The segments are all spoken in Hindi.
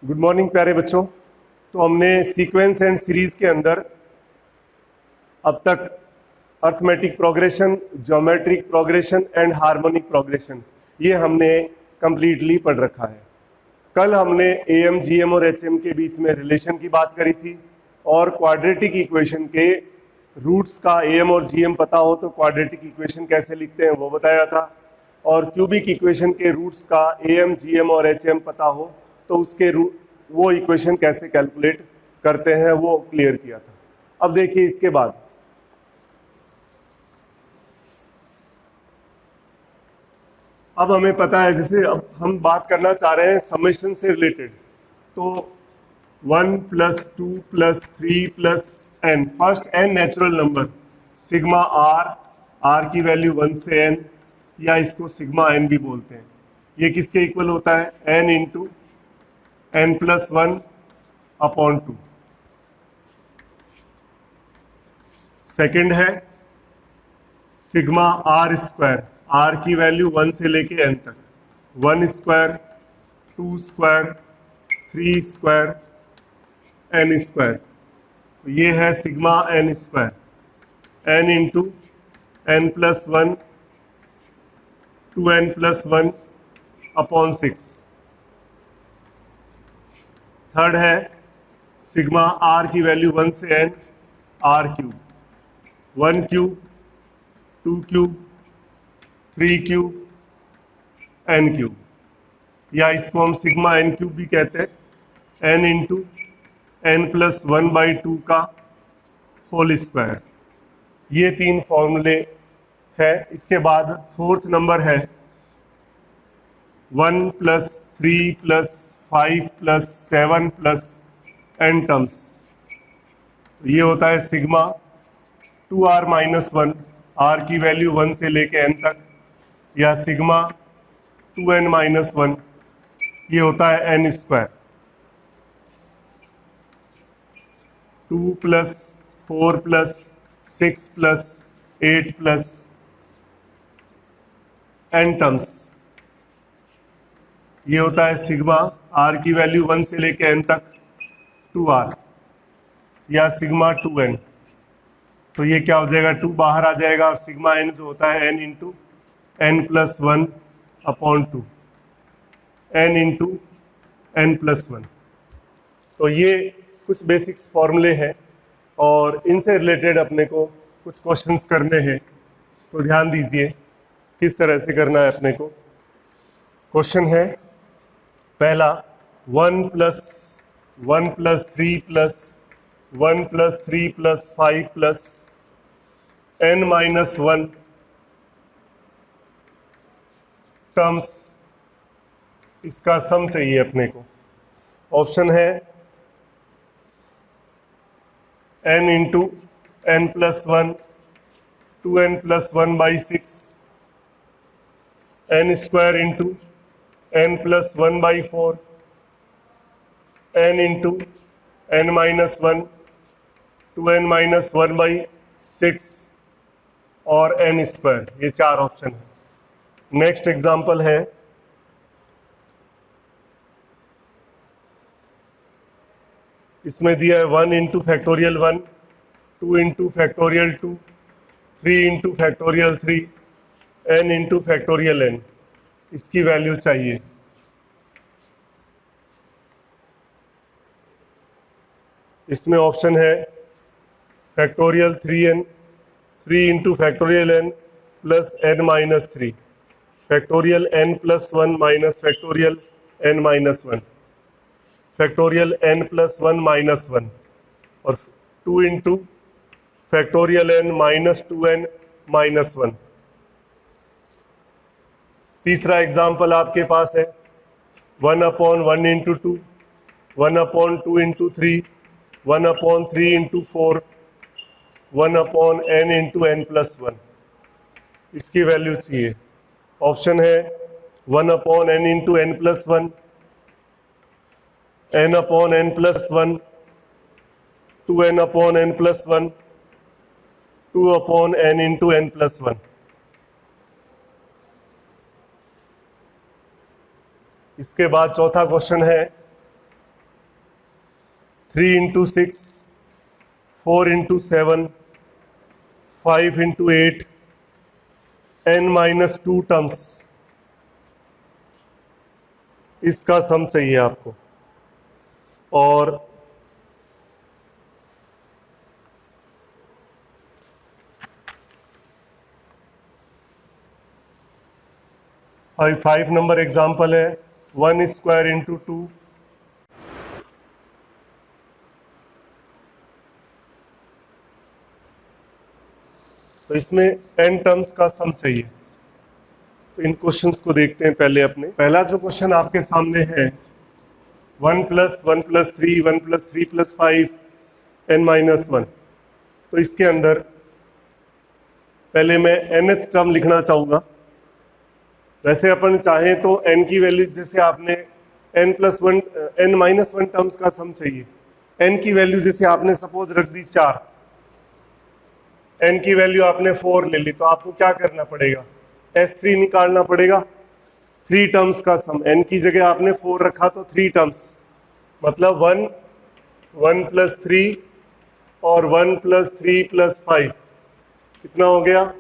गुड मॉर्निंग प्यारे बच्चों। तो हमने सीक्वेंस एंड सीरीज के अंदर अब तक arithmetic progression, geometric progression and harmonic progression ये हमने कंप्लीटली पढ़ रखा है। कल हमने एम, जीएम और एचएम के बीच में रिलेशन की बात करी थी और क्वाड्रेटिक इक्वेशन के रूट्स का एम और जीएम पता हो तो क्वाड्रेटिक इक्वेशन कैसे लिखते हैं वो बताया था, और क्यूबिक इक्वेशन के रूट्स का एम, जीएम और एचएम पता हो तो उसके वो इक्वेशन कैसे कैलकुलेट करते हैं वो क्लियर किया था। अब देखिए इसके बाद अब हमें पता है, जैसे अब हम बात करना चाह रहे हैं समेशन से रिलेटेड, तो 1 + 2 + 3 + n, first n natural number sigma r की वैल्यू 1 से n, या इसको सिग्मा n भी बोलते हैं। ये किसके इक्वल होता है? n into n + 1/2। सेकंड है सिग्मा r², r की वैल्यू 1 से लेके n तक, 1², 2², 3², n²। तो ये है sigma n², n into n + 1 2n + 1/6। Third है सिग्मा r की वैल्यू 1 से n, r³, 1³ 2³ 3³ n³, या इसको हम सिग्मा n³ भी कहते हैं, n इंटू n + 1/2 का होल स्क्वायर। ये 3 फॉर्मूले है। इसके बाद फोर्थ नंबर है 1 + 3 + 5 + 7 + n टर्म्स। ये होता है सिग्मा 2r - 1, r की वैल्यू 1 से लेके n तक, या सिग्मा 2n - 1, ये होता है n²। 2 + 4 + 6 + 8 + n टर्म्स, ये होता है सिग्मा r की वैल्यू 1 से लेके n तक 2r, या सिग्मा 2n। तो ये क्या हो जाएगा? 2 बाहर आ जाएगा और सिग्मा n जो होता है n into n + 1/2, n into n + 1। तो ये कुछ बेसिक्स फॉर्मूले हैं और इनसे रिलेटेड अपने को कुछ क्वेश्चंस करने हैं, तो ध्यान दीजिए किस तरह से करना है अपने को। क्वेश्चन है पहला, 1 + 1 + 3 + 1 + 3 + 5 + n - 1 टर्म्स, इसका सम चाहिए अपने को। ऑप्शन है n into n + 1 2n + 1/6, n² into n + 1/4, n into n - 1 2n - 1/6 और n²। ये 4 ऑप्शन है। नेक्स्ट एग्जांपल है इसमें दिया है 1 into factorial 1, 2 into factorial 2, 3 into factorial 3, n into factorial n। इसकी वैल्यू चाहिए। इसमें ऑप्शन है factorial 3n, 3 into factorial n plus n - 3, factorial n + 1 minus factorial n - 1, factorial n + 1 - 1, और 2 इंटू फैक्टोरियल n - 2n - 1। तीसरा एग्जाम्पल आपके पास है 1/1 into 2, 1/2 into 3, 1/3 into 4, 1/n into n + 1। इसकी वैल्यू चाहिए। ऑप्शन है 1/n into n + 1, n/n + 1, 2n/n + 1, 2/n into n + 1। इसके बाद चौथा क्वेश्चन है 3 into 6, 4 into 7, 5 into 8, n-2 terms, इसका सम चाहिए आपको। और फाइव नंबर एग्जाम्पल है 1 स्क्वायर इंटू 2, तो इसमें n टर्म्स का सम चाहिए। तो इन क्वेश्चंस को देखते हैं पहले अपने। पहला जो क्वेश्चन आपके सामने है 1 + 1 + 3, 1 + 3 + 5, n-1। तो इसके अंदर पहले मैं nth टर्म लिखना चाहूँगा। वैसे अपन चाहें तो n की वैल्यू, जैसे आपने n+1 n-1 टर्म्स का सम चाहिए, n की वैल्यू जैसे आपने सपोज रख दी 4, n की वैल्यू आपने 4 ले ली, तो आपको क्या करना पड़ेगा, S3 निकालना पड़ेगा। 3 टर्म्स का सम, n की जगह आपने 4 रखा तो 3 टर्म्स, मतलब 1, 1 + 3 और 1 + 3 + 5, कितना हो गया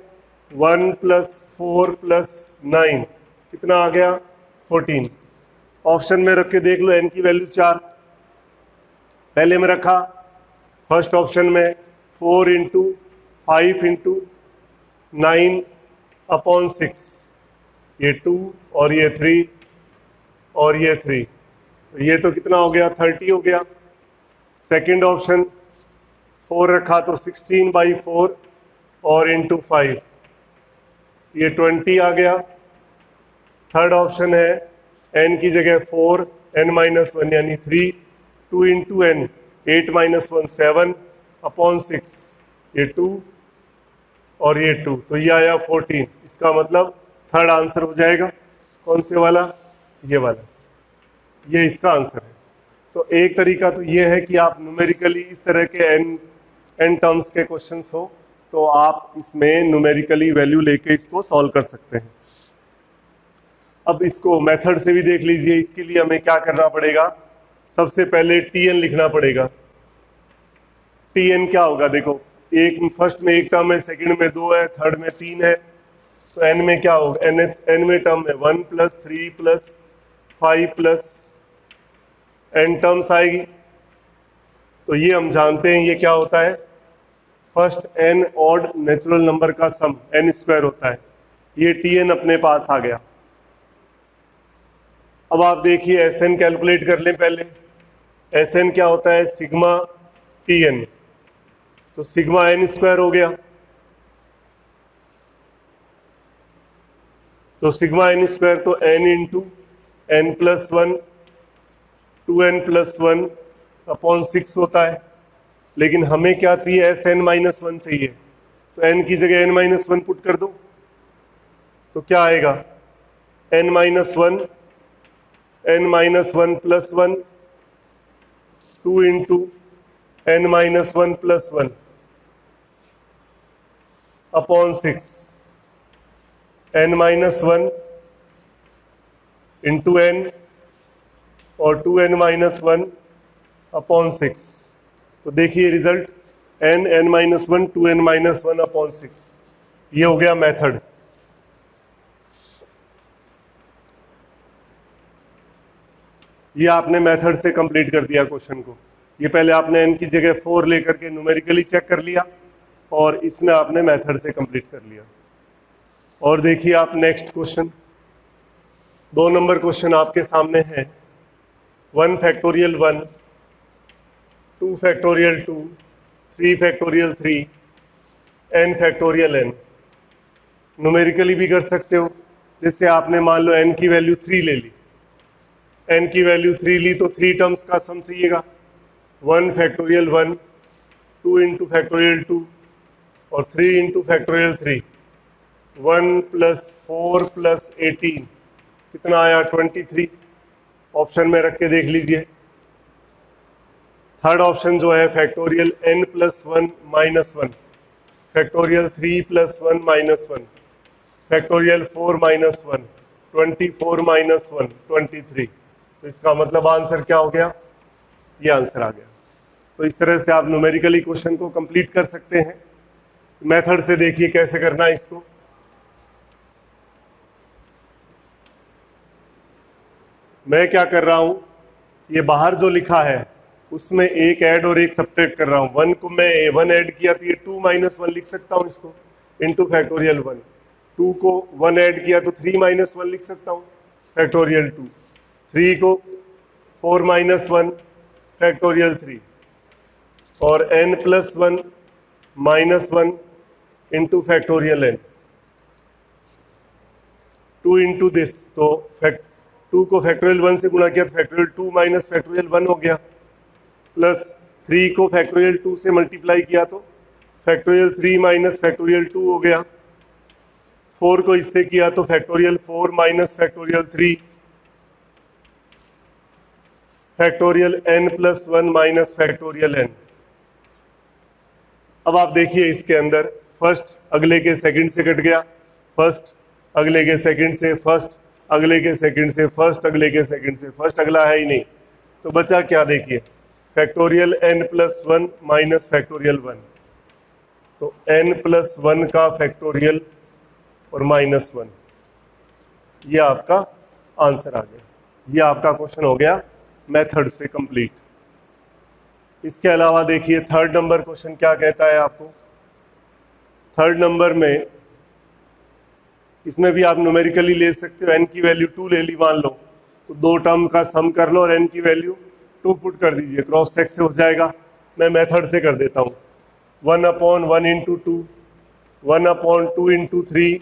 1 + 4 + 9, कितना आ गया 14। ऑप्शन में रख के देख लो, n की वैल्यू 4 पहले में रखा, फर्स्ट ऑप्शन में 4 इंटू 5 इंटू 9/6, ये 2 और ये 3 और ये 3, तो ये तो कितना हो गया 30 हो गया। सेकंड ऑप्शन 4 रखा तो 16/4 और इंटू 5, ये 20 आ गया। थर्ड ऑप्शन है n की जगह 4, n-1 यानी 3, 2 इंटू n, 8-1 7/6, ये 2 और ये 2, तो ये आया 14। इसका मतलब थर्ड आंसर हो जाएगा कौन से वाला, ये वाला, ये इसका आंसर है। तो एक तरीका तो ये है कि आप न्यूमेरिकली इस तरह के n टर्म्स के क्वेश्चंस हो तो आप इसमें न्यूमेरिकली वैल्यू लेके इसको सॉल्व कर सकते हैं। अब इसको मेथड से भी देख लीजिए। इसके लिए हमें क्या करना पड़ेगा, सबसे पहले tn लिखना पड़ेगा। tn क्या होगा, देखो एक फर्स्ट में एक टर्म है, सेकंड में 2 है, थर्ड में 3 है, तो n में क्या होगा, n में टर्म है 1 + 3 + 5 + n टर्म्स आएगी। तो ये हम जानते हैं ये क्या होता है, first n odd natural number का सम n² होता है। ये tn अपने पास आ गया। अब आप देखिए Sn कैलकुलेट कर लें पहले। Sn क्या होता है, सिग्मा tn, तो सिग्मा n² हो गया, तो सिग्मा n² तो n इंटू n+1 2n+1/6 होता है। लेकिन हमें क्या चाहिए, Sn-1 चाहिए, तो n की जगह n-1 पुट कर दो, तो क्या आएगा n-1 n-1 + 2 into n-1 + 1/6, n-1 into n और 2n-1/6। तो देखिए रिजल्ट n-1 2n-1/6, ये हो गया मेथड। ये आपने मेथड से कंप्लीट कर दिया क्वेश्चन को। ये पहले आपने n की जगह 4 लेकर के न्यूमेरिकली चेक कर लिया और इसमें आपने मेथड से कंप्लीट कर लिया। और देखिए आप नेक्स्ट क्वेश्चन, 2 नंबर क्वेश्चन आपके सामने है 1 factorial 1, 2 factorial 2, 3 factorial 3, n factorial n। Numerically भी कर सकते हो, जैसे आपने मान लो n की वैल्यू 3 ले ली, n की वैल्यू 3 ली तो 3 टर्म्स का सम चाहिएगा, 1 फैक्टोरियल 1, 2 इंटू फैक्टोरियल 2 और 3 इंटू फैक्टोरियल 3, 1 + 4 + 18, कितना आया 23। ऑप्शन में रख के देख लीजिए। थर्ड ऑप्शन जो है फैक्टोरियल n+1 - 1, फैक्टोरियल 3 + 1 - 1, फैक्टोरियल 4 - 1, 24 - 1 23। तो इसका मतलब आंसर क्या हो गया, ये आंसर आ गया। तो इस तरह से आप न्यूमेरिकली क्वेश्चन को कंप्लीट कर सकते हैं। मेथड से देखिए कैसे करना है इसको। मैं क्या कर रहा हूं, ये बाहर जो लिखा है उसमें एक ऐड और एक सब्ट्रैक्ट कर रहा हूं। 1 को मैं 1 ऐड किया तो ये 2 - 1 लिख सकता हूं इसको, इंटू फैक्टोरियल 1। 2 को 1 ऐड किया तो 3 - 1 लिख सकता हूं, फैक्टोरियल 2। 3 को 4 - 1 फैक्टोरियल 3, और n+1 - 1 into factorial n। 2 into this, तो 2 को फैक्टोरियल 1 से गुणा किया तो फैक्टोरियल 2 माइनस फैक्टोरियल 1 हो गया, प्लस 3 को फैक्टोरियल 2 से मल्टीप्लाई किया तो फैक्टोरियल 3 माइनस फैक्टोरियल 2 हो गया। 4 को इससे किया तो factorial 4 minus factorial 3, factorial n+1 minus factorial n। अब आप देखिए इसके अंदर फर्स्ट अगले के सेकंड से कट गया, फर्स्ट अगले के सेकंड से, फर्स्ट अगले के सेकंड से, फर्स्ट अगले के सेकंड से, फर्स्ट अगला है ही नहीं, तो बचा क्या देखिए, फैक्टोरियल n+1 माइनस फैक्टोरियल 1। तो n+1 का फैक्टोरियल और -1, ये आपका आंसर आ गया। ये आपका क्वेश्चन हो गया मेथड से कंप्लीट। इसके अलावा देखिए थर्ड नंबर क्वेश्चन क्या कहता है आपको। थर्ड नंबर में इसमें भी आप न्यूमेरिकली ले सकते हो। n की वैल्यू 2 ले ली मान लो, तो 2 टर्म का सम कर लो और n की वैल्यू 2 पुट कर दीजिए, क्रॉस चेक से हो जाएगा। मैं मेथड से कर देता हूँ, 1/1 into 2, 1/2 into 3,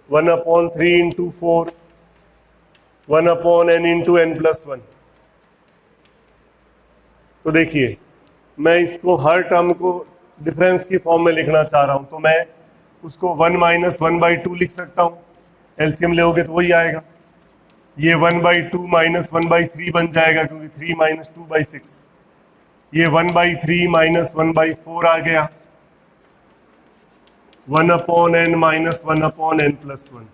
1/3 into 4, 1/n into n+1। तो देखिए मैं इसको हर टर्म को डिफरेंस की फॉर्म में लिखना चाह रहा हूं, तो मैं उसको 1 - 1/2 लिख सकता हूं। एलसीएम लोगे तो वही आएगा, ये 1/2 - 1/3 बन जाएगा, क्योंकि 3 - 2/6। ये 1/3 - 1/4 आ गया, 1/n - 1/n+1।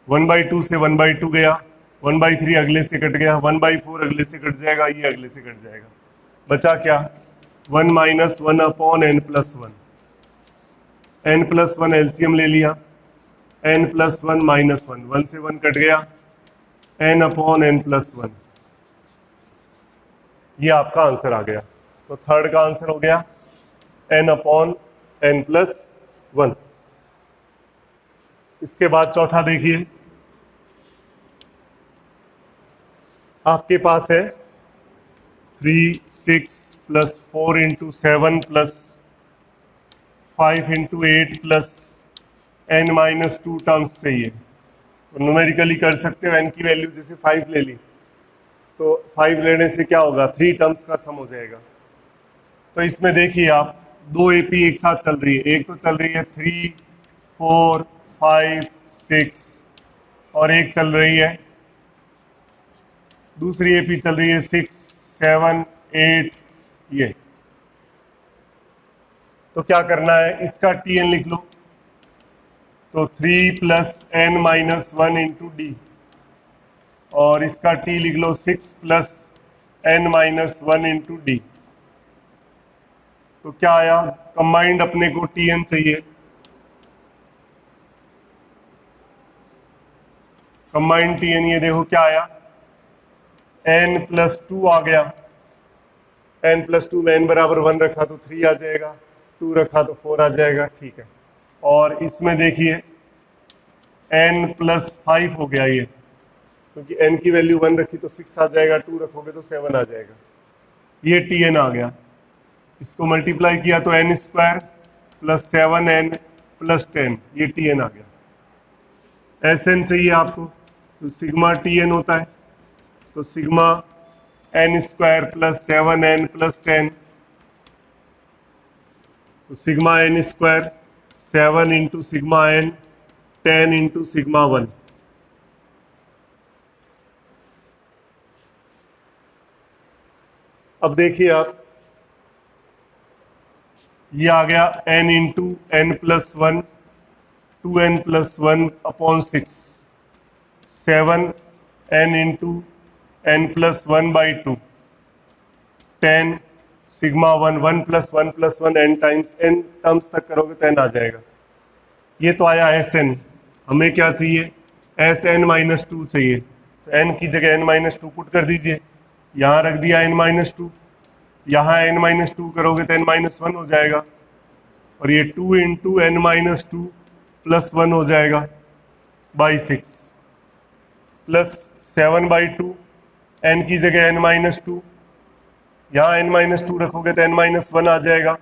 1/2 से 1/2 गया, 1/3 अगले से कट गया, 1/4 अगले से कट जाएगा, ये अगले से कट जाएगा। बचा क्या, 1 - 1/n+1। n+1 एलसीएम ले लिया, n+1 - 1, 1 से 1 कट गया, n/n+1। ये आपका आंसर आ गया। तो थर्ड का आंसर हो गया n/n+1। इसके बाद चौथा देखिए, आपके पास है 3, 6 + 4 × 7 + 5 × 8 + n-2 टर्म्स चाहिए। तो न्यूमेरिकली कर सकते हो। n की वैल्यू जैसे 5 ले ली, तो 5 लेने से क्या होगा, 3 टर्म्स का सम हो जाएगा। तो इसमें देखिए आप 2 एपी एक साथ चल रही है, एक तो चल रही है 3, 4, 5, 6, और एक चल रही है, दूसरी एपी चल रही है 6, 7, 8, ये। तो क्या करना है, इसका tn लिख लो, तो 3 + n - 1 इंटू डी, और इसका t लिख लो 6 + n - 1 इंटू डी। तो क्या आया, कंबाइंड अपने को tn चाहिए, कंबाइंड tn ये देखो क्या आया, n+2 आ गया। n+2 में n बराबर 1 रखा तो 3 आ जाएगा, 2 रखा तो 4 आ जाएगा, ठीक है। और इसमें देखिए n+5 हो गया ये, क्योंकि n की वैल्यू 1 रखी तो 6 आ जाएगा, 2 रखोगे तो 7 आ जाएगा। ये tn आ गया। इसको मल्टीप्लाई किया तो n² + 7n + 10, ये tn आ गया। Sn चाहिए आपको, तो सिग्मा tn होता है, तो सिग्मा n² + 7n + 10, तो sigma n² 7 × sigma n, 10 × sigma 1। अब देखिए आप, ये आ गया n × n+1, 2n+1/6, 7n × n+1/2, 10 sigma 1 plus one N times, N terms तक करोगे तो एन आ जाएगा। ये तो आया एस एन, हमें क्या चाहिए, एस एन माइनस टू चाहिए, तो एन की जगह एन माइनस टू पुट कर दीजिए, यहाँ रख दिया एन माइनस टू, यहाँ एन माइनस टू करोगे तो एन माइनस वन हो जाएगा, और ये 2 into N minus two plus one हो जाएगा बाई 6 प्लस 7/2, एन की जगह एन माइनस टू, यहाँ एन माइनस टू रखोगे तो एन माइनस वन आ जाएगा,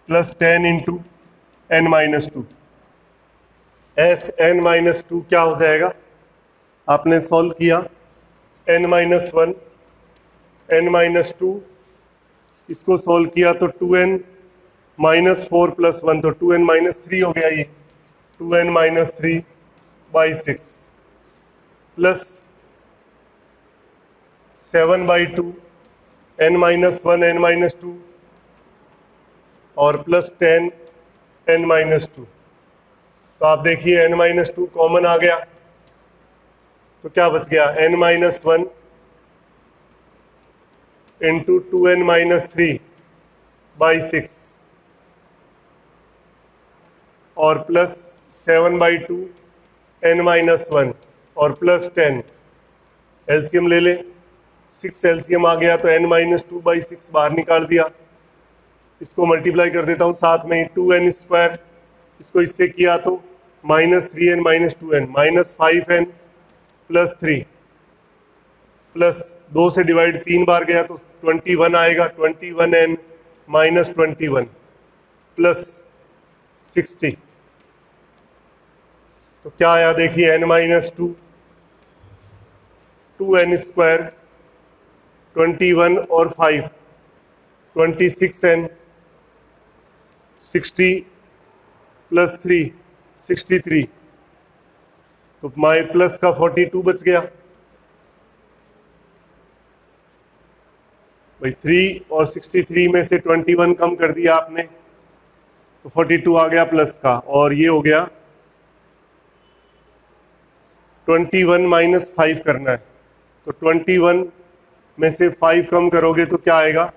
plus 10 into N minus two, S N minus two क्या हो जाएगा, आपने सॉल्व किया, N minus one, N minus two, इसको सॉल्व किया तो 2n minus four plus one, तो 2n माइनस थ्री हो गया, ये 2n minus three by 6 plus 7/2, n minus one, n minus to, और प्लस 10 n माइनस टू। तो आप देखिए n माइनस टू कॉमन आ गया, तो क्या बच गया, n minus one into 2n minus three by 6 और प्लस 7/2 n माइनस वन और प्लस 10, एलसीएम ले ले, 6 एलसीएम आ गया तो n माइनस टू बाई 6 बाहर निकाल दिया, इसको मल्टीप्लाई कर देता हूँ साथ में, 2n स्क्वायर, इसको इससे किया तो minus 3n minus 2n minus 5n plus 3 plus 2 से डिवाइड 3 बार गया तो 21 आएगा, 21n माइनस 21 प्लस 60, तो क्या आया देखिए, n minus to, 2n square, 21 और 5 26n, 60 प्लस 3 63, तो माई प्लस का 42 बच गया भाई, 3 और 63 में से 21 कम कर दिया आपने तो 42 आ गया प्लस का, और ये हो गया 21 माइनस 5 करना है, तो 21 में से 5 कम करोगे तो क्या आएगा,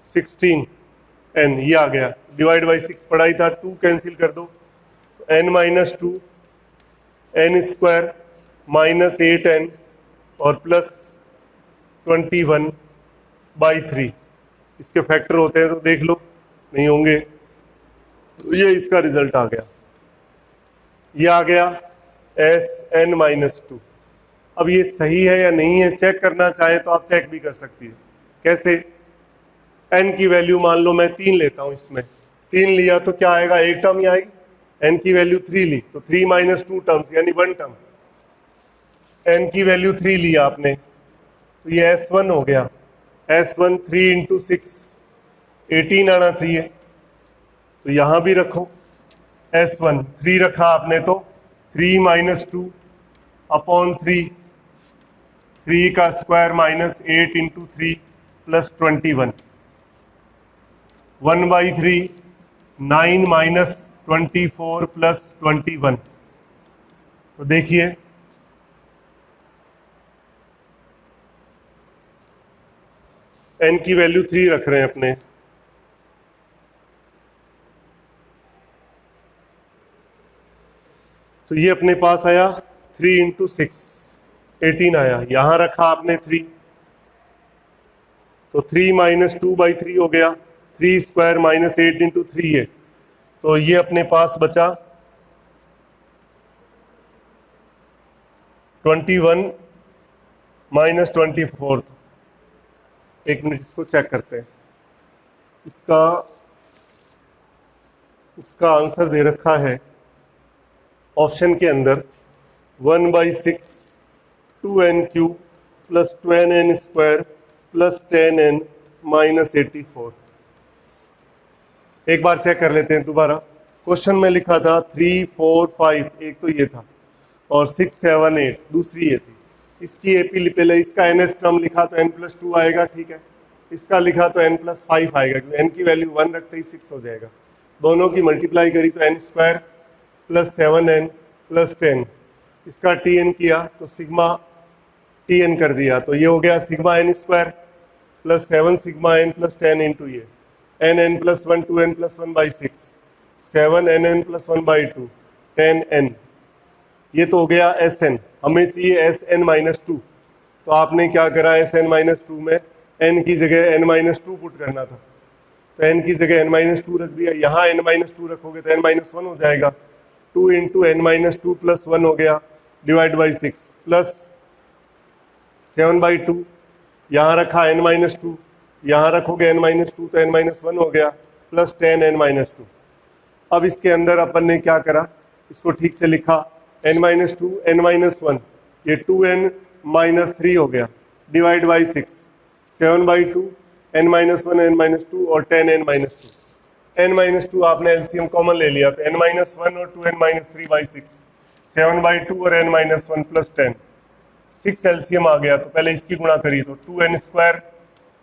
16n, ये आ गया, डिवाइड बाई 6 पढ़ाई था, 2 कैंसिल कर दो तो n minus two, N square minus 8n और प्लस 21 बाई 3, इसके फैक्टर होते हैं तो देख लो, नहीं होंगे, तो ये इसका रिजल्ट आ गया, ये आ गया Sn माइनस टू। अब ये सही है या नहीं है चेक करना चाहे तो आप चेक भी कर सकती है, कैसे, n की वैल्यू मान लो मैं 3 लेता हूं, इसमें 3 लिया तो क्या आएगा, एक टर्म ही आएगी, n की वैल्यू 3 ली तो 3 माइनस 2 टर्म्स यानी 1 टर्म, n की वैल्यू 3 लिया आपने तो ये S1 हो गया, S1 3 इंटू 6 18 आना चाहिए, तो यहां भी रखो S1 3 रखा आपने तो 3 माइनस टू अपॉन 3 का square minus 8 into 3 plus 21 1/3 9 minus 24 plus 21, तो देखिए n की वैल्यू 3 रख रहे हैं अपने, तो ये अपने पास आया 3 इंटू 6 18 आया, यहां रखा आपने 3 तो 3 माइनस 2/3 हो गया, 3 स्क्वायर माइनस 8 इंटू 3 है, तो ये अपने पास बचा 21 माइनस 24, एक मिनट इसको चेक करते हैं, इसका आंसर दे रखा है ऑप्शन के अंदर 1/6 2n cube plus 12n square plus 10n minus 84। एक बार चेक कर लेते हैं दोबारा, क्वेश्चन में लिखा था 3 4 5, एक तो ये था, और 6 7 8 दूसरी ये थी, इसकी एपी पहले इसका nth टर्म लिखा तो n प्लस 2 आएगा, ठीक है, इसका लिखा तो n प्लस 5 आएगा, क्योंकि n की वैल्यू 1 रखते ही 6 हो जाएगा, दोनों की मल्टीप्लाई करी तो n square plus 7n plus 10, इसका tn किया तो सिग्मा टी एन कर दिया, तो ये हो गया sigma n square plus 7 sigma n plus 10 into ये n n plus 1 2 n plus 1 by 6 7 n n plus 1 by 2 10 n. ये तो हो गया एस एन, हमें चाहिए एस एन माइनस 2। तो आपने क्या करा, एस एन माइनस 2 में एन की जगह एन माइनस 2 पुट करना था, तो एन की जगह एन माइनस 2 रख दिया। यहाँ एन माइनस 2 रखोगे तो एन माइनस 1 हो जाएगा, 2 इंटू एन माइनस 2 प्लस 1 हो गया डिवाइड बाई 6 प्लस 7 बाई 2, यहाँ रखा एन माइनस 2, यहाँ रखोगे एन माइनस 2 तो एन माइनस 1 हो गया प्लस 10 एन माइनस 2। अब इसके अंदर अपन ने क्या करा, इसको ठीक से लिखा, एन माइनस 2 एन माइनस 1, ये 2n माइनस 3 हो गया divide by 6 7 by 2 N minus 1 N minus 2 और 10 एन माइनस 2। एन माइनस 2 आपने एलसीएम कॉमन ले लिया, तो एन माइनस 1 और 2 एन माइनस 3 बाई 6 7 बाई 2 और एन माइनस 1 प्लस 10 6 एलसीएम आ गया। तो पहले इसकी गुणा करिए, तो 2n स्क्वायर,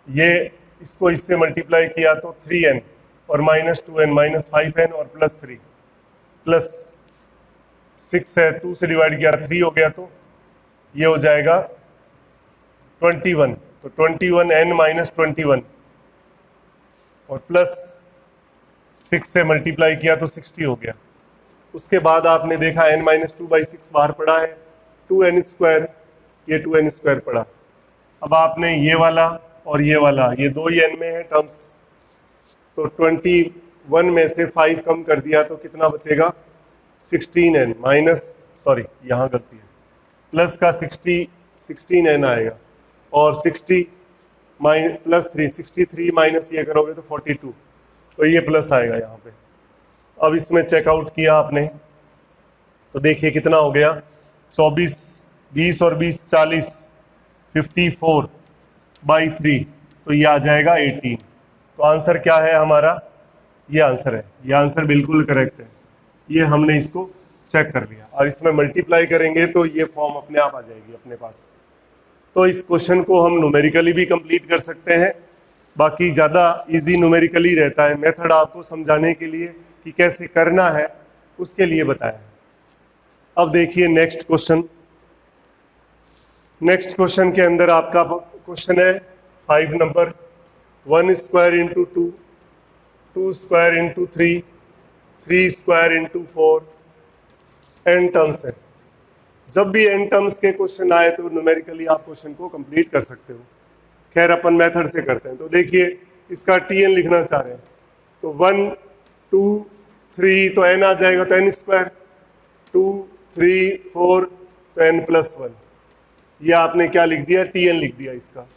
ये इसको इससे मल्टीप्लाई किया तो 3n और माइनस 2n माइनस 5n और प्लस 3 प्लस 6 है 2 से डिवाइड किया 3 हो गया, तो ये हो जाएगा 21, तो 21n माइनस 21 और प्लस 6 से मल्टीप्लाई किया तो 60 हो गया। उसके बाद आपने देखा n माइनस 2 बाई 6 बाहर पड़ा है, 2n स्क्वायर, ये 2n स्क्वायर पड़ा। अब आपने ये वाला और ये वाला, ये दो ही n में है टर्म्स, तो 21 में से 5 कम कर दिया तो कितना बचेगा, 16n माइनस, सॉरी यहाँ गलती है, प्लस का 16n आएगा और 60 प्लस 3 63 माइनस ये करोगे तो 42, तो ये प्लस आएगा यहाँ पे। अब इसमें चेकआउट किया आपने तो देखिए कितना हो गया, 24 20 और 20 40 54 बाई 3, तो ये आ जाएगा 18। तो आंसर क्या है हमारा, ये आंसर है, ये आंसर बिल्कुल करेक्ट है, ये हमने इसको चेक कर लिया और इसमें मल्टीप्लाई करेंगे तो ये फॉर्म अपने आप आ जाएगी अपने पास। तो इस क्वेश्चन को हम न्यूमेरिकली भी कंप्लीट कर सकते हैं, बाकी ज़्यादा इजी न्यूमेरिकली रहता है, मेथड आपको समझाने के लिए कि कैसे करना है उसके लिए बताया है। अब देखिए नेक्स्ट क्वेश्चन, नेक्स्ट क्वेश्चन के अंदर आपका क्वेश्चन है 5 number, 1 square into 2 2 square into 3 3 square into 4 N terms है। जब भी एन टर्म्स के क्वेश्चन आए तो न्यूमेरिकली आप क्वेश्चन को कंप्लीट कर सकते हो। खैर अपन मेथड से करते हैं, तो देखिए इसका टीएन लिखना चाह रहे हैं, तो 1 2 3 तो एन आ जाएगा, तो एन स्क्वायर, 2 3 4 तो एन प्लस 1, ये आपने क्या लिख दिया, टीएन लिख दिया इसका,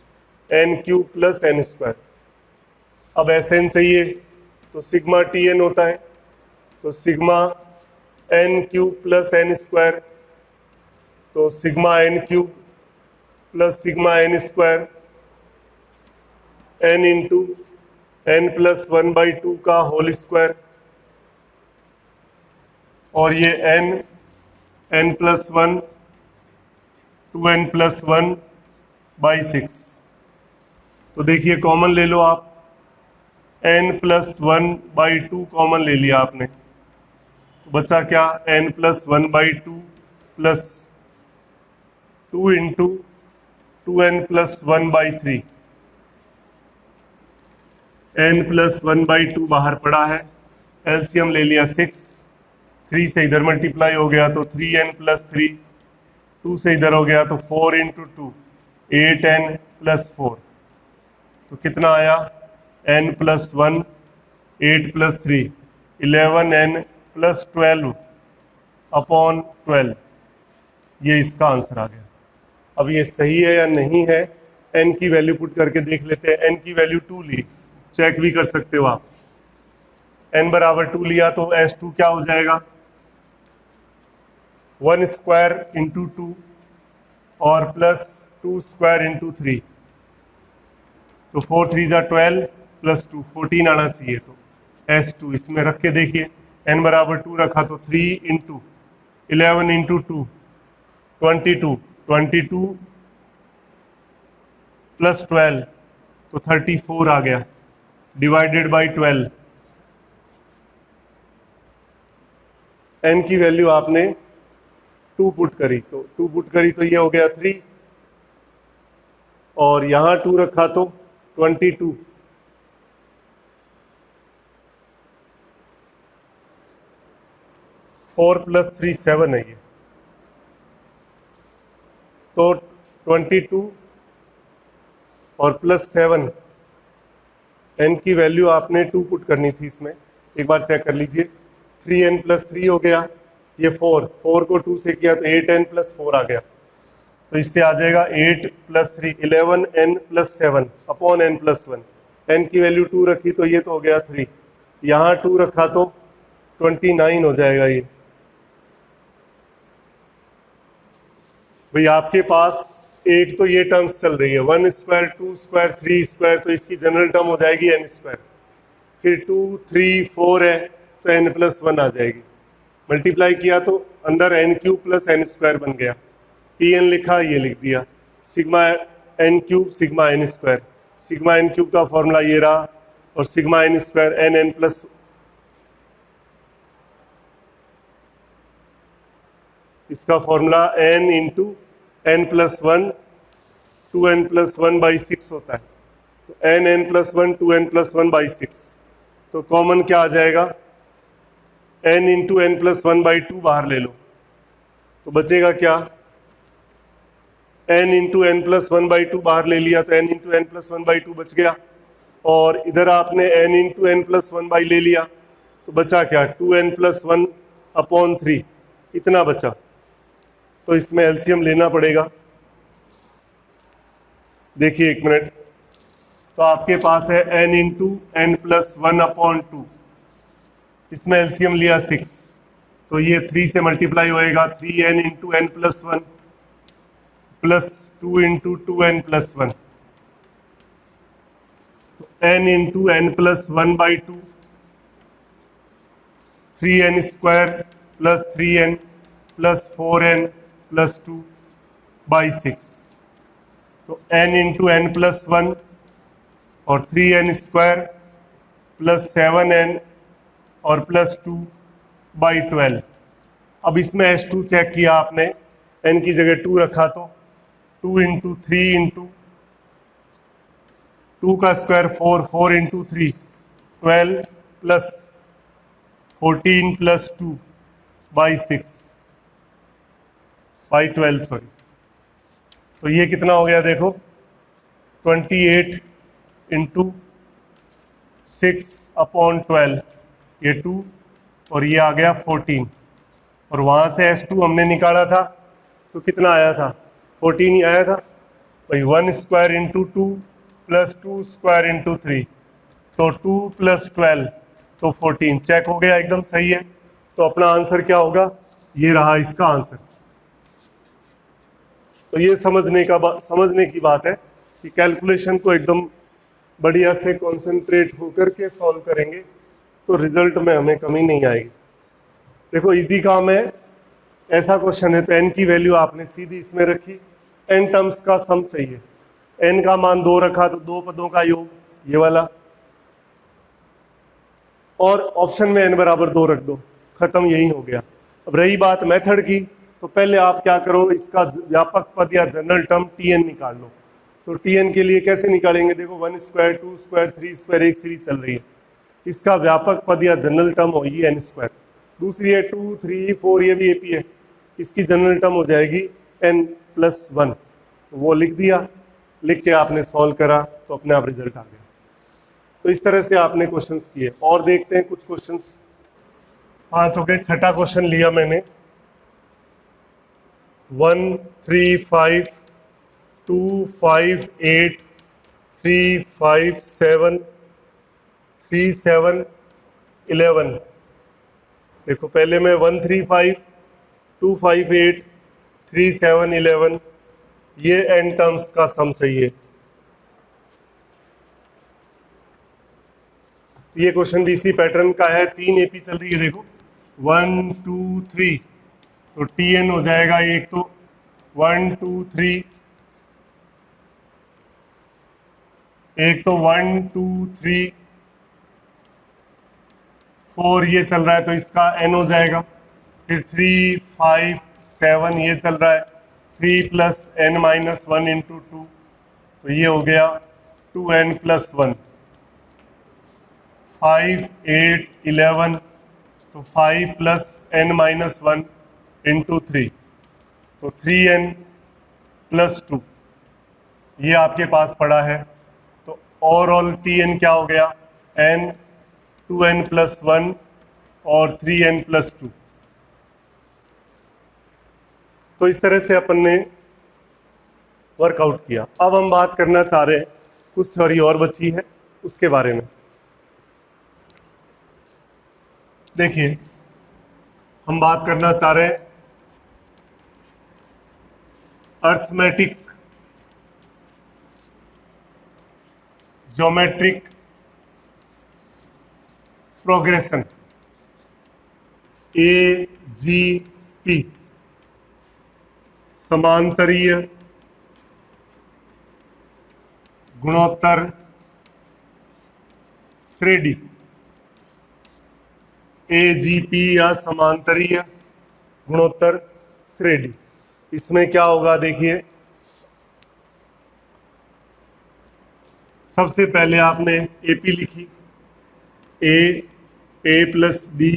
n cube plus n square. अब एस एन चाहिए तो सिग्मा टीएन होता है, तो sigma n cube plus n square, तो sigma n cube plus sigma n square n into n plus 1 by 2 का होल स्क्वायर, और ये N plus 1 2n plus 1 by 6। तो देखिए कॉमन ले लो आप, n प्लस 1 बाई 2 कॉमन ले लिया आपने, तो बचा क्या, n plus 1 by 2 plus 2 into 2n plus 1 by 3, n plus 1 by 2 बाहर पड़ा है, एलसीएम ले लिया 6, 3 से इधर मल्टीप्लाई हो गया तो 3n प्लस 3, 2 से इधर हो गया तो 4 इंटू 2 8n प्लस 4, तो कितना आया, n plus 1 8 plus 3 11n plus 12 upon 12, ये इसका आंसर आ गया। अब ये सही है या नहीं है, n की वैल्यू पुट करके देख लेते हैं। n की वैल्यू 2 ली, चेक भी कर सकते हो आप, n बराबर 2 लिया तो s2 क्या हो जाएगा, 1 स्क्वायर इंटू 2 और प्लस 2 स्क्वायर इंटू 3, तो 4 3 जा 12 प्लस 2 14 आना चाहिए, तो s2 इसमें रख के देखिए, n बराबर 2 रखा तो 3 इंटू 11 इंटू 2 22 प्लस 12 तो 34 आ गया डिवाइडेड बाई 12, n की वैल्यू आपने 2 पुट करी, तो 2 पुट करी तो ये हो गया 3, और यहाँ 2 रखा तो 22। फोर प्लस 3 7 है ये, तो 22 और प्लस 7, n की वैल्यू आपने 2 पुट करनी थी इसमें, एक बार चेक कर लीजिए। 3n प्लस 3 हो गया, ये 4 को 2 से किया तो 8n प्लस 4 आ गया, तो इससे आ जाएगा 8 plus 3 11n plus 7 upon n plus 1। n की वैल्यू 2 रखी तो ये तो हो गया 3, यहाँ 2 रखा तो 29 हो जाएगा ये। भाई आपके पास एक तो ये टर्म्स चल रही है 1 स्क्वायर 2 स्क्वायर 3 स्क्वायर, तो इसकी जनरल टर्म हो जाएगी n स्क्वायर, फिर 2 3 4 है तो n प्लस 1 आ जाएगी, मल्टीप्लाई किया तो अंदर n cube plus n square बन गया, tn लिखा ये लिख दिया, sigma n cube sigma n square, sigma n cube का फॉर्मूला ये रहा, और sigma n square n plus, इसका formula n into n plus 1 2n plus 1 by 6 होता है, तो n plus 1 2n plus 1 by 6, तो कॉमन क्या आ जाएगा, n into n plus 1 by 2 बाहर ले लो, तो बचेगा क्या, n into n plus 1 by 2 बाहर ले लिया तो n into n plus 1 by 2 बच गया, और इधर आपने n into n plus 1 by ले लिया तो बचा क्या, 2n प्लस 1 अपॉन 3, इतना बचा, तो इसमें एलसीएम लेना पड़ेगा। देखिए एक मिनट, तो आपके पास है n into n plus 1 upon 2, इसमें एलसीएम लिया 6, तो ये 3 से मल्टीप्लाई होएगा, 3n into n plus 1 plus 2 into 2n plus 1, तो n into n plus 1 by 2, 3n square plus 3n plus 4n plus 2 by 6, तो n इंटू n प्लस 1 और 3n स्क्वायर प्लस 7n और प्लस 2 बाई 12। अब इसमें h2 चेक किया आपने, n की जगह 2 रखा तो 2 इंटू 3 इंटू 2 का square 4, 4 into 3 12 plus 14 plus 2 by 6 by 12 sorry, तो ये कितना हो गया देखो, 28 इंटू 6 अपॉन 12, ये 2 और ये आ गया 14, और वहाँ से S2 हमने निकाला था तो कितना आया था, 14 ही आया था भाई, 1 square into 2 plus 2 square into 3, तो 2 प्लस 12 तो 14, चेक हो गया एकदम सही है, तो अपना आंसर क्या होगा, ये रहा इसका आंसर। तो ये समझने की बात है कि कैलकुलेशन को एकदम बढ़िया से कंसंट्रेट होकर के सॉल्व करेंगे तो रिजल्ट में हमें कमी नहीं आएगी। देखो इजी काम है, ऐसा क्वेश्चन है तो n की वैल्यू आपने सीधी इसमें रखी, n टर्म्स का सम चाहिए, n का मान 2 रखा तो 2 पदों का योग ये वाला, और ऑप्शन में n बराबर 2 रख दो, खत्म, यही हो गया। अब रही बात मेथड की, तो पहले आप क्या करो, इसका व्यापक पद या जनरल टर्म tn निकाल लो। तो tn के लिए कैसे निकालेंगे, देखो 1 स्क्वायर 2 स्क्वायर 3 स्क्वायर एक सीरीज चल रही है, इसका व्यापक पद या जनरल टर्म होगी n स्क्वायर, दूसरी है 2 3 4 ये भी एपी है, इसकी जनरल टर्म हो जाएगी n प्लस 1, वो लिख दिया, लिख के आपने सॉल्व करा तो अपने आप रिजल्ट आ गया। तो इस तरह से आपने क्वेश्चंस किए, और देखते हैं कुछ क्वेश्चंस। 5 हो गए, छठा क्वेश्चन लिया मैंने, 1 3 5 2 5 8 3 5 7 3 7 11। देखो पहले मैं 1 3 5 2 5 8 3 7 11, ये n टर्म्स का सम चाहिए। ये क्वेश्चन भी इसी पैटर्न का है, 3 एपी चल रही है, देखो 1 2 3, तो tn हो जाएगा, एक तो 1 2 3, एक तो 1 2 3 4 ये चल रहा है तो इसका n हो जाएगा, फिर 3 5 7 ये चल रहा है, 3 प्लस n माइनस 1 इंटू 2, तो ये हो गया 2n प्लस 1, 5, 8, 11, तो 5 प्लस n माइनस 1 इंटू 3, तो 3n प्लस 2 ये आपके पास पड़ा है। तो ओवरऑल tn क्या हो गया, n 2n प्लस 1 और 3n प्लस 2। तो इस तरह से अपन ने वर्कआउट किया। अब हम बात करना चाह रहे हैं, कुछ थ्योरी और बची है उसके बारे में। देखिए, हम बात करना चाह रहे हैं अर्थमेटिक ज्योमेट्रिक प्रोग्रेशन AGP, समांतरीय गुणोत्तर श्रेणी, AGP या समांतरीय गुणोत्तर श्रेणी। इसमें क्या होगा देखिए, सबसे पहले आपने AP लिखी, A plus B,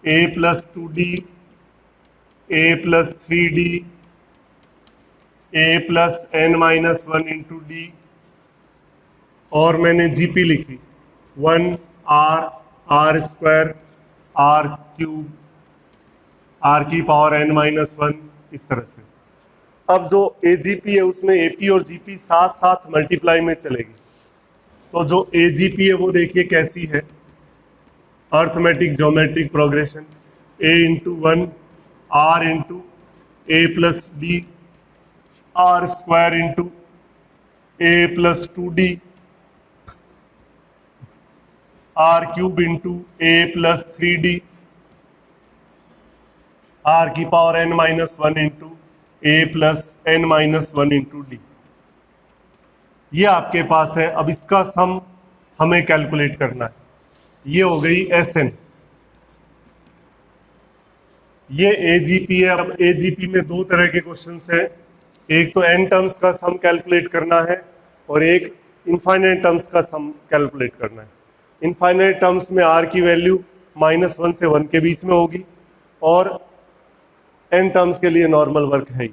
A plus 2D, A plus 3D, A plus n minus 1 into D, और मैंने GP लिखी 1R, R square, R cube, R की पावर n माइनस 1, इस तरह से। अब जो AGP है उसमें AP और GP साथ साथ मल्टीप्लाई में चलेगी। तो जो AGP है वो देखिए कैसी है, arithmetic geometric progression, A into 1 R into A plus D, R square into A plus 2D, R cube into A plus 3D, R की power n minus 1 into A plus n minus 1 into D। ये आपके पास है। अब इसका सम हमें कैलकुलेट करना है। ये हो गई Sn, ये AGP है। अब AGP में दो तरह के क्वेश्चंस हैं, एक तो n टर्म्स का सम कैलकुलेट करना है और एक इनफाइनाइट टर्म्स का सम कैलकुलेट करना है। इनफाइनाइट टर्म्स में r की वैल्यू -1 से 1 के बीच में होगी और n टर्म्स के लिए नॉर्मल वर्क है ही।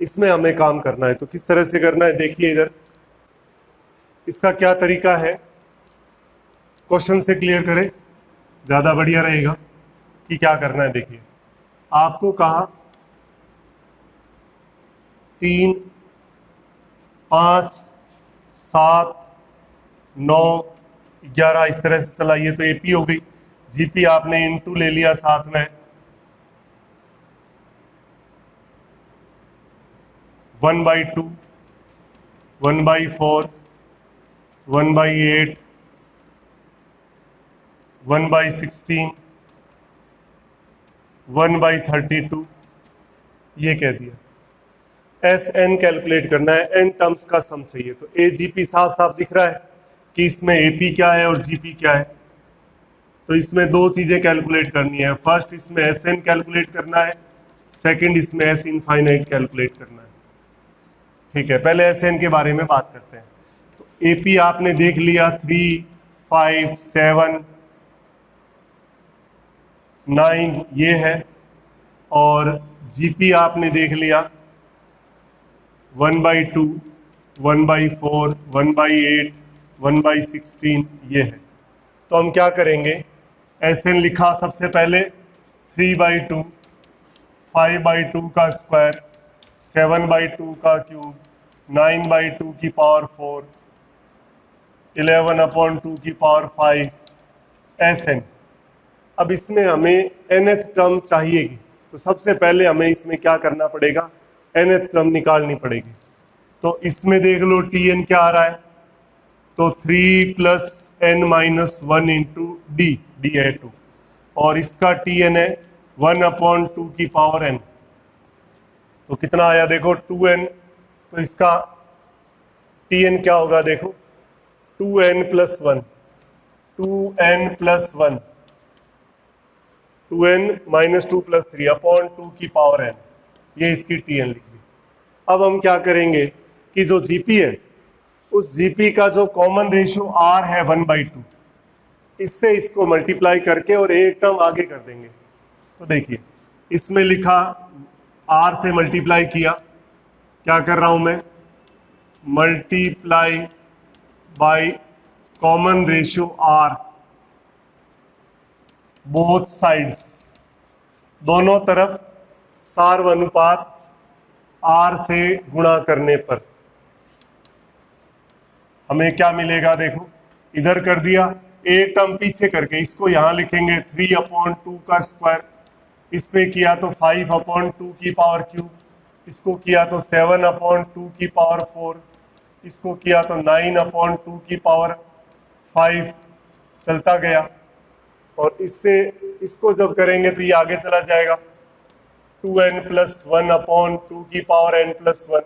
इसमें हमें काम करना है, तो किस तरह से करना है देखिए इधर। इसका क्या तरीका है, क्वेश्चन से क्लियर करें, ज़्यादा बढ़िया रहेगा कि क्या करना है। देखिए, आपको कहा 3, 5, 7, 9, 11 इस तरह से चला, ये तो AP हो गई। GP आपने इंटू ले लिया साथ में, 1/2, 1/4, 1/8, 1/16, 1/32, ये कह दिया। Sn कैलकुलेट करना है, n टर्म्स का सम चाहिए। तो AGP साफ साफ दिख रहा है कि इसमें AP क्या है और GP क्या है। तो इसमें दो चीजें कैलकुलेट करनी है, फर्स्ट इसमें Sn कैलकुलेट करना है, सेकंड इसमें S इनफाइनाइट कैलकुलेट करना है। ठीक है, पहले Sn के बारे में बात करते हैं। तो AP आपने देख लिया 3, 5, 7, 9 ये है, और GP आपने देख लिया 1/2, 1/4, 1/8, 1/16 ये है। तो हम क्या करेंगे, Sn लिखा सबसे पहले 3/2, 5/2 का स्क्वायर, 7/2 का क्यूब, 9/2 की पावर 4, 11/2 की पावर 5 Sn। अब इसमें हमें nth टर्म चाहिएगी, तो सबसे पहले हमें इसमें क्या करना पड़ेगा, nth टर्म निकालनी पड़ेगी। तो इसमें देख लो Tn क्या आ रहा है, तो 3 plus n minus 1 into D, D है 2, और इसका Tn है 1/2 की पावर n। तो कितना आया देखो 2n, तो इसका Tn क्या होगा देखो 2n plus 1, 2n plus 1, 2n minus 2 plus 3/2 की पावर n, ये इसकी Tn लिख दी। अब हम क्या करेंगे, कि जो जीपी है उस जीपी का जो कॉमन रेशियो आर है 1/2, इससे इसको मल्टीप्लाई करके और एक टर्म आगे कर देंगे। तो देखिए इसमें लिखा आर से मल्टीप्लाई किया, क्या कर रहा हूं मैं, multiply by common ratio R both sides, दोनों तरफ सार्वनुपात आर से गुणा करने पर हमें क्या मिलेगा, देखो इधर कर दिया, एक टर्म पीछे करके इसको यहां लिखेंगे 3/2 का स्क्वायर, इसमें किया तो 5/2 की पावर क्यूब, इसको किया तो 7/2 की पावर 4, इसको किया तो 9/2 की पावर 5, चलता गया। और इससे इसको जब करेंगे तो ये आगे चला जाएगा 2n+1/2 की पावर n+1,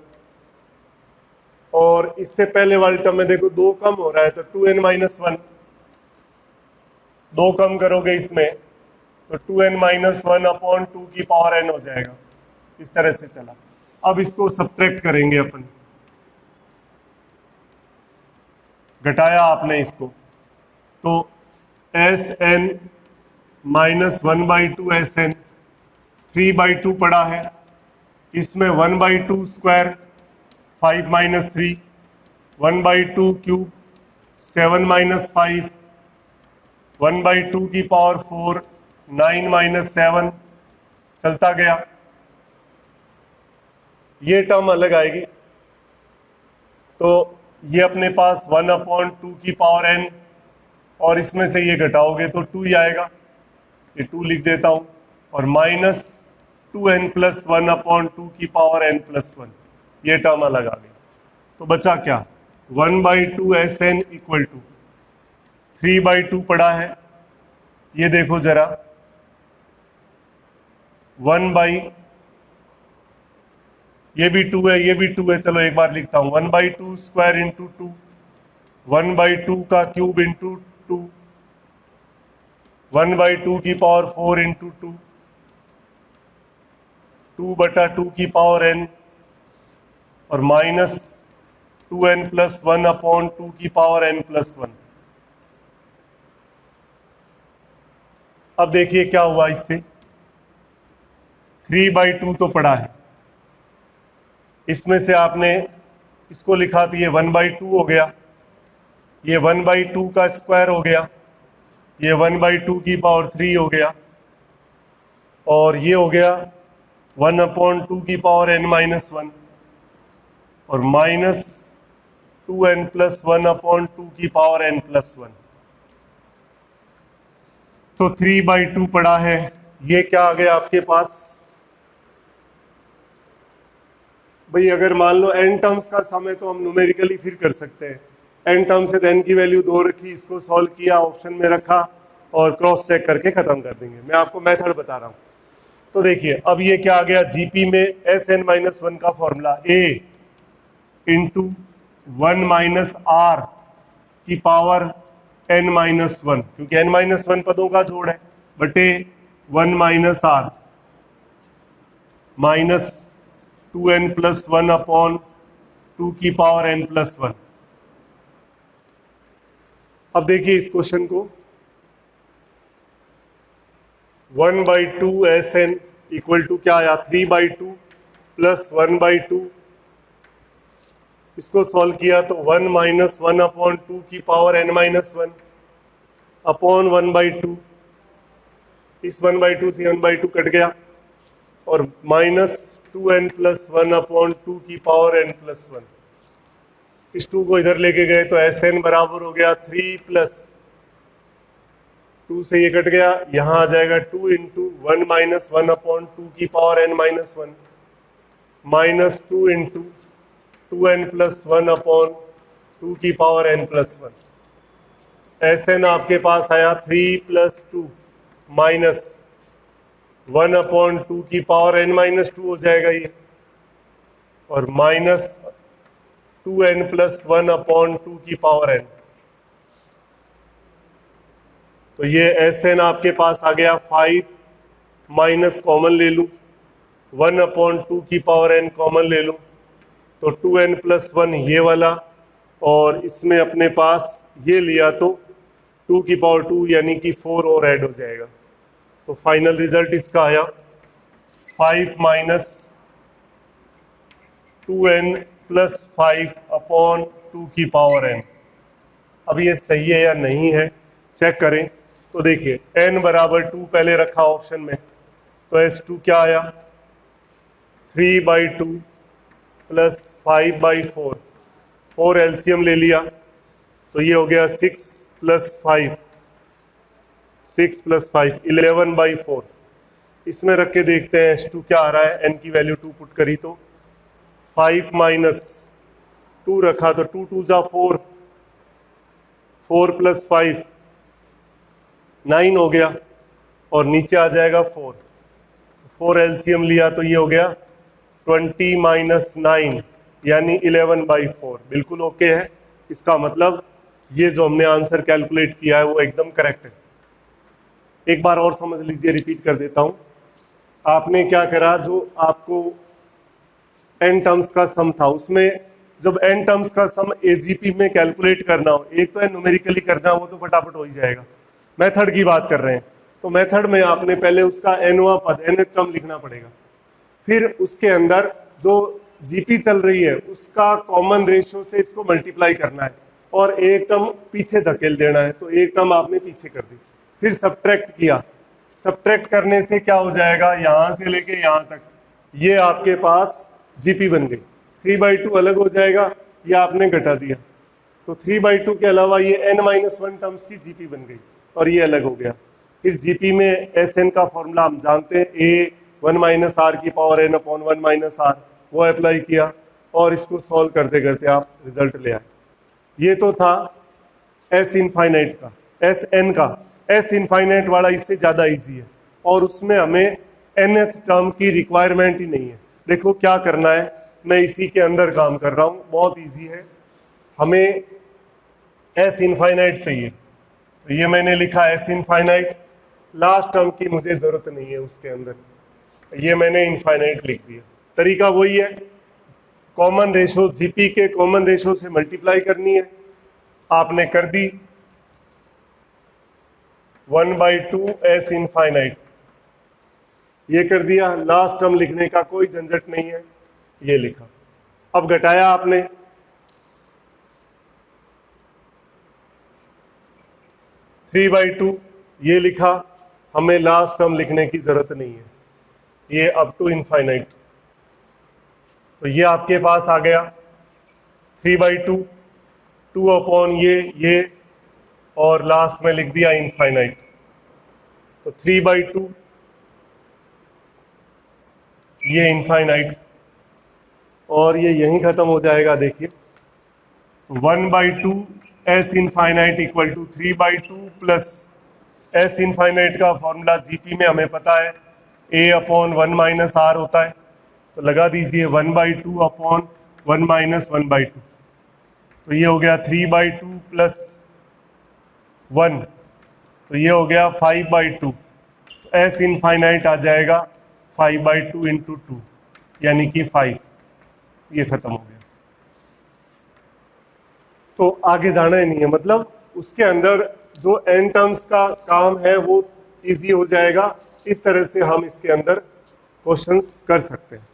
और इससे पहले वाले टर्म में देखो 2 कम हो रहा है तो 2n-1, 2 कम करोगे इसमें तो 2n-1/2 की पावर n हो जाएगा। इस तरह से चला। अब इसको सब्ट्रैक्ट करेंगे अपन, घटाया आपने इसको तो Sn -1/2 Sn 3/2 पड़ा है, इसमें 1/2 स्क्वायर 5 - 3, 1/2 क्यूब 7 - 5, 1/2 की पावर 4, 9 - 7, चलता गया। ये टर्म अलग आएगी तो ये अपने पास 1/2 की पावर n, और इसमें से ये घटाओगे तो 2 ही आएगा, ये 2 लिख देता हूं, और -2n+1/2 की पावर n+1, ये टर्म अलग आ गई। तो बचा क्या, 1/2 Sn इक्वल टू 3/2 पड़ा है, ये देखो जरा 1/, ये भी 2 है, ये भी 2 है, चलो एक बार लिखता हूं 1/2 स्क्वायर इंटू 2, 1/2 का क्यूब इंटू 2, 1/2 की पावर 4 इंटू 2, 2/2 की पावर n, और -2n+1/2 की पावर n+1। अब देखिए क्या हुआ, इससे 3/2 तो पड़ा है, इसमें से आपने इसको लिखा तो ये 1/2 हो गया, ये 1/2 का स्क्वायर हो गया, ये 1/2 की पावर 3 हो गया, और ये हो गया 1/2 की पावर n-1, और -2n+1/2 की पावर n+1। तो 3/2 पड़ा है, ये क्या आ गया आपके पास भाई, अगर मान लो n टर्म्स का सम है तो हम न्यूमेरिकली फिर कर सकते हैं, n टर्म्स से n की वैल्यू 2 रखी, इसको सॉल्व किया, ऑप्शन में रखा और क्रॉस चेक करके खत्म कर देंगे। मैं आपको मेथड बता रहा हूं। तो देखिए अब ये क्या आ गया, जीपी में Sn-1 का फॉर्मूला a इंटू 1 - r की पावर n-1, क्योंकि n-1 पदों का जोड़ है, बटे 1 - r माइनस 2n+1/2 की पावर n+1। अब देखिए इस क्वेश्चन को, 1/2 Sn इक्वल टू क्या आया, 3/2 प्लस 1/2, इसको सॉल्व किया तो 1 - 1/2 की पावर n-1 अपॉन 1/2, इस 1/2 से 1/2 कट गया, और -2n+1/2 की पावर n+1। इस 2 को इधर लेके गए तो Sn बराबर हो गया 3 प्लस 2 से ये कट गया, यहां आ जाएगा 2 इंटू 1 - 1/2 की power n-1 minus 2 into 2n+1/2 की पावर n+1। Sn आपके पास आया 3 + 2 माइनस 1/2 की पावर n-2 हो जाएगा ये, और माइनस 2n+1/2 की पावर n। तो ये Sn आपके पास आ गया 5, माइनस कॉमन ले लूं, 1/2 की पावर n कॉमन ले लूं, तो 2n+1 ये वाला, और इसमें अपने पास ये लिया तो 2 की पावर 2 यानी कि 4 और ऐड हो जाएगा। तो फाइनल रिजल्ट इसका आया 5 माइनस 2n+5/2 की पावर n। अब ये सही है या नहीं है चेक करें। तो देखिए n बराबर 2 पहले रखा ऑप्शन में, तो S2 क्या आया 3/2 प्लस 5/4, 4 एलसीएम ले लिया तो ये हो गया 6 + 5, 6 + 5 11/4। इसमें रख के देखते हैं S2 क्या आ रहा है। n की वैल्यू 2 पुट करी तो 5 माइनस 2 रखा तो 2 2 जा 4, 4 + 5 9 हो गया, और नीचे आ जाएगा 4, 4 एलसीएम लिया तो ये हो गया 20 - 9 यानी 11/4। बिल्कुल ओके है। इसका मतलब ये जो हमने आंसर कैलकुलेट किया है वो एकदम करेक्ट है। एक बार और समझ लीजिए, रिपीट कर देता हूं। आपने क्या करा, जो आपको n टर्म्स का सम था उसमें जब n टर्म्स का सम एजीपी में कैलकुलेट करना हो, एक तो है न्यूमेरिकली करना, वो तो फटाफट हो ही जाएगा। मेथड की बात कर रहे हैं तो मेथड में आपने पहले उसका nवां पद nth टर्म लिखना पड़ेगा, फिर उसके अंदर जो जीपी चल रही है उसका कॉमन रेशियो से इसको मल्टीप्लाई करना है और एक टर्म पीछे धकेल देना है। तो एक टर्म आपने पीछे कर दी, फिर सब्ट्रैक्ट किया। सब्ट्रैक्ट करने से क्या हो जाएगा, यहां से लेके यहां तक ये आपके पास जीपी बन गई। 3/2 अलग हो जाएगा, ये आपने घटा दिया तो 3/2 के अलावा ये n-1 टर्म्स की जीपी बन गई और ये अलग हो गया। फिर जीपी में Sn का फॉर्मूला हम जानते हैं, a1 - r की पावर n/1 - r, वो अप्लाई किया और इसको सॉल्व करते करते आप रिजल्ट ले आए। ये तो था S इनफाइनाइट का। Sn का S इनफाइनाइट वाला इससे ज़्यादा इजी है और उसमें हमें nth टर्म की रिक्वायरमेंट ही नहीं है। देखो क्या करना है, मैं इसी के अंदर काम कर रहा हूँ, बहुत इजी है। हमें S इनफाइनाइट चाहिए तो ये मैंने लिखा S इनफाइनाइट, लास्ट टर्म की मुझे ज़रूरत नहीं है उसके अंदर, ये मैंने इनफाइनाइट लिख दिया। तरीका वही है, कॉमन रेशो जीपी के कॉमन रेशो से मल्टीप्लाई करनी है, आपने कर दी 1/2 S इनफाइनाइट, ये कर दिया। लास्ट टर्म लिखने का कोई झंझट नहीं है, ये लिखा। अब घटाया आपने, थ्री बाई टू ये लिखा, हमें लास्ट टर्म लिखने की जरूरत नहीं है, ये अप टू इनफाइनाइट। तो ये आपके पास आ गया 3/2, 2 ये और लास्ट में लिख दिया इनफाइनाइट। तो 3/2 ये इनफाइनाइट और ये यहीं खत्म हो जाएगा। देखिए 1/2 S infinite equal to 3/2 plus S infinite का फॉर्मूला जीपी में हमें पता है a/1 - r होता है, तो लगा दीजिए 1/2 अपॉन 1 - 1/2। तो ये हो गया 3/2 प्लस 1, तो ये हो गया 5/2। S इनफाइनाइट आ जाएगा 5/2 × 2 यानी कि 5। ये खत्म हो गया। तो आगे जाना ही नहीं है, मतलब उसके अंदर जो n टर्म्स का काम है वो इजी हो जाएगा। इस तरह से हम इसके अंदर क्वेश्चंस कर सकते हैं।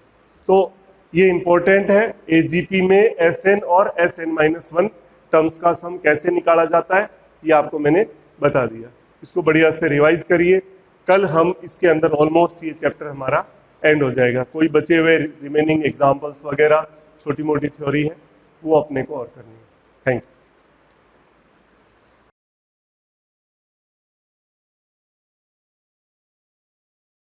तो ये इंपॉर्टेंट है, एजीपी में Sn और Sn-1 टर्म्स का सम कैसे निकाला जाता है ये आपको मैंने बता दिया। इसको बढ़िया से रिवाइज करिए, कल हम इसके अंदर ऑलमोस्ट ये चैप्टर हमारा एंड हो जाएगा। कोई बचे हुए रिमेनिंग एग्जाम्पल्स वगैरह छोटी मोटी थ्योरी है वो अपने को और करनी है। Thank you.